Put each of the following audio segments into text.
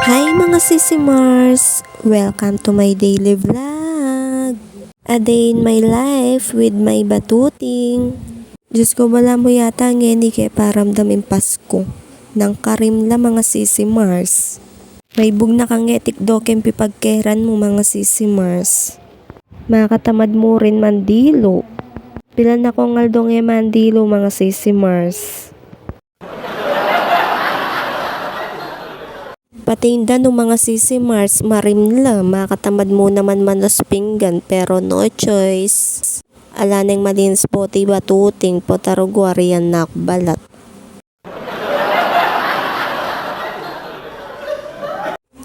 Hi mga Sisi Mars! Welcome to my daily vlog! A day in my life with my batuting. Diyos ko, wala mo yata ang hindi kaya paramdamin Pasko. Nang karimla mga Sisi Mars. May bug na kang etik doken pipagkeran mo mga Sisi Mars. Makatamad mo rin mandilo. Pilan na kong ngaldong mandilo mga Sisi Mars. Patinda no mga Sisi Mars, marimla, makatamad mo naman manos pinggan pero no choice. Ala nang malinis po ti batuting potarugwarian nakbalat.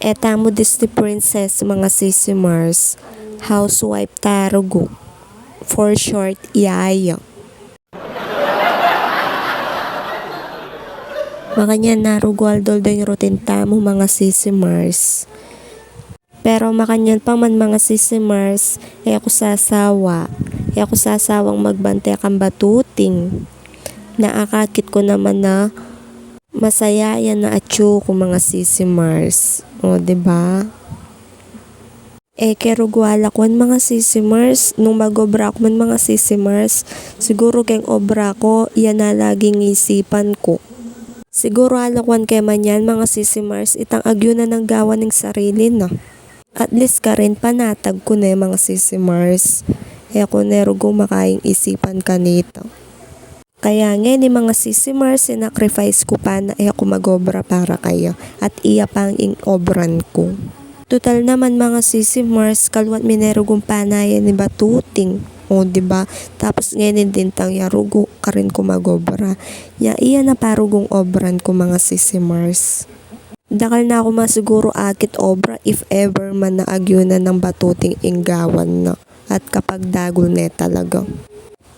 Eta mo Disney Princess mga Sisi Mars, housewife tarugo, for short yaya. Makanya narugwaldol din rutinta mo mga Sisi Mars. Pero makanyan pa man mga Sisi Mars, ako sasawa. Ako sasawang magbante kang batuting. Naakakit ko naman na masaya yan na atyo ko mga Sisi Mars. O diba? Kerugwala ko mga Sisi Mars, nung mag-obra ko man mga Sisi Mars, siguro keng obra ko, yan na laging isipan ko. Siguro alakwan kay man yan mga Sisi Mars, itang agyo na ng gawa ng sarili na. At least ka rin panatag ko na mga Sisi Mars. Ako nerugo makaing isipan kanito. Kaya nga ni mga Sisi Mars, sinacrifice ko pa na ako mag-obra para kayo. At iya pang ing-obran ko. Total naman mga Sisi Mars, kalwat minerugong panayan ni batuting. O diba? Tapos ngayon din tang yarugo ka rin ko mag-obra. Iya na parugong obran ko mga Sisi Mars. Dakal na ako masiguro akit obra if ever man naagyo na ng batuting inggawan na. At kapag dagol na talaga.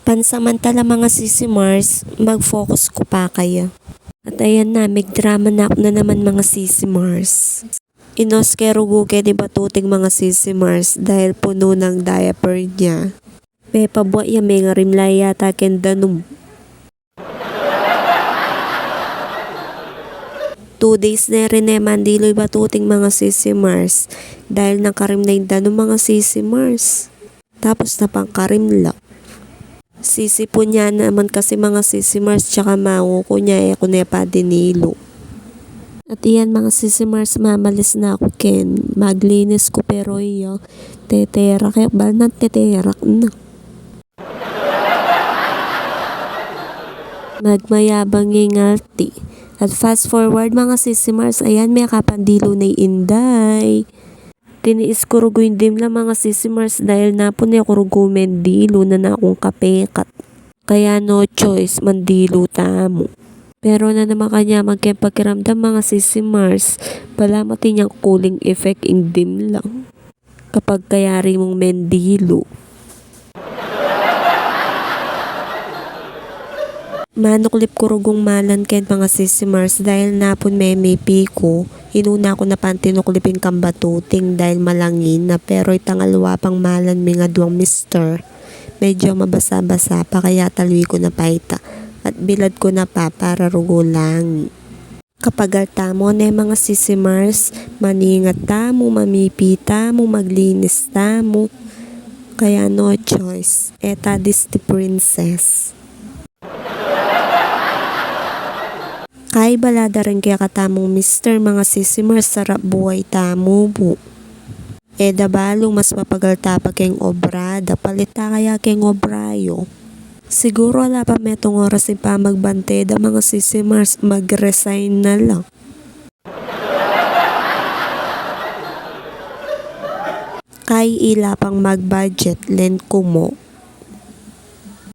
Pansamantala mga Sisi Mars, mag-focus ko pa kaya. At ayan na, may drama na ako na naman mga Sisi Mars. Inoskero ke di batuting mga Sisi Mars dahil puno ng diaper niya. May pabuwa ya may nga rimlay yata kendanum. 2 days na rin mandiloy batuting mga Sisi Mars dahil nakarim na yung danum mga Sisi Mars. Tapos na pang karimla. Sisi po niya naman kasi mga Sisi Mars tsaka mango ko niya kung pa dinilo. At iyan mga Sisi Mars, mamalis na ako ken. Maglinis ko pero iyo. Teterak kaya ba na teterak na. Magmayabang ingalti. At fast forward mga Sisi Mars, ayan may kapandilo na inday. Tiniis ko rugo yung dim lang mga Sisi Mars dahil napon niya ko rugo mendilo na akong kapekat. Kaya no choice, mandilo tamo. Pero na naman kanya magkempagkiramdam mga Sisi Mars, pala mati niyang cooling effect ing dim lang. Kapag kayari mong mendilo. Manuklip ko rugong malan ken mga Sisi Mars dahil napon may piko. Inuna ko na pantinuklipin kang batuting dahil malangin na pero itangalwa pang malan mi nga duwang mister. Medyo mabasa-basa pa kaya talwi ko na paita at bilad ko na pa para rugo lang. Kapag tamo na mga Sisi Mars, maningat tamo, mamipita mo, maglinis tamo. Kaya no choice, eta Disney Princess. Kay balada rin kaya katamong mister mga Sisi Mars, sarap buhay tamo bu. Dabalong mas mapagal tapag keng obra, dapalita kaya keng obrayo. Siguro wala pa metong oras pa magbante da mga Sisi Mars, mag-resign na lang. Kay ila pang mag-budget, len ko mo.